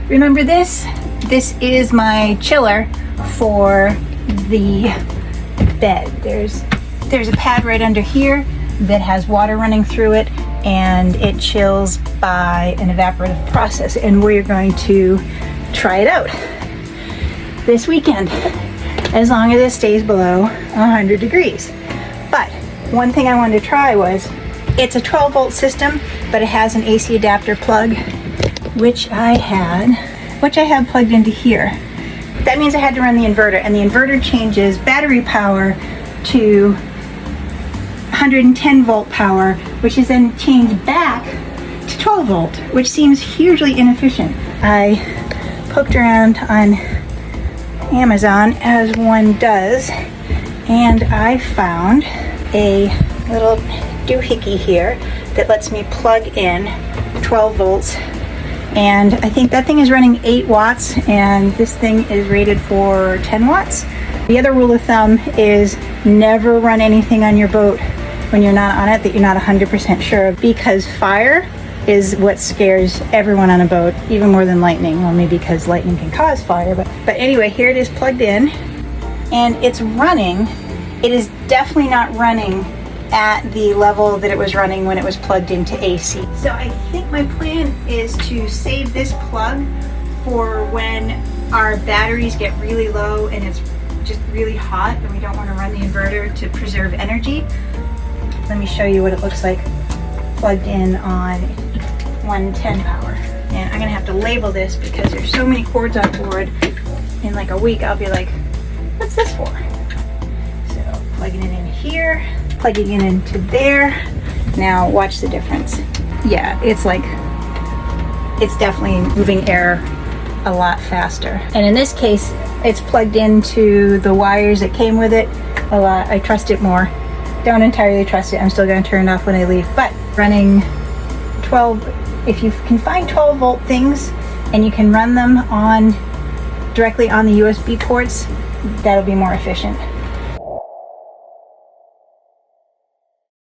Remember this? This is my chiller for the bed. There's a pad right under here that has water running through it, and it chills by an evaporative process, and we're going to try it out this weekend, as long as it stays below 100 degrees. But one thing I wanted to try was, it's a 12 volt system, but it has an AC adapter plug, which I have plugged into here. That means I had to run the inverter, and the inverter changes battery power to 110 volt power, which is then changed back to 12 volt, which seems hugely inefficient. I poked around on Amazon, as one does, and I found a little doohickey here that lets me plug in 12 volts, and I think that thing is running 8 watts, and this thing is rated for 10 watts. The other rule of thumb is never run anything on your boat when you're not on it that you're not 100% sure of, because fire is what scares everyone on a boat, even more than lightning. Well, maybe because lightning can cause fire, but anyway, here it is plugged in, and it's running. It is definitely not running at the level that it was running when it was plugged into AC. So I think my plan is to save this plug for when our batteries get really low and it's just really hot and we don't want to run the inverter to preserve energy. Let me show you what it looks like plugged in on 110 power. And I'm gonna have to label this because there's so many cords on board. In like a week I'll be like, what's this for? So plugging it in here, plugging it into there. Now watch the difference. Yeah, it's definitely moving air a lot faster. And in this case, it's plugged into the wires that came with it a lot. I trust it more. Don't entirely trust it. I'm still going to turn it off when I leave. But running 12, if you can find 12 volt things and you can run them directly on the USB ports, that'll be more efficient.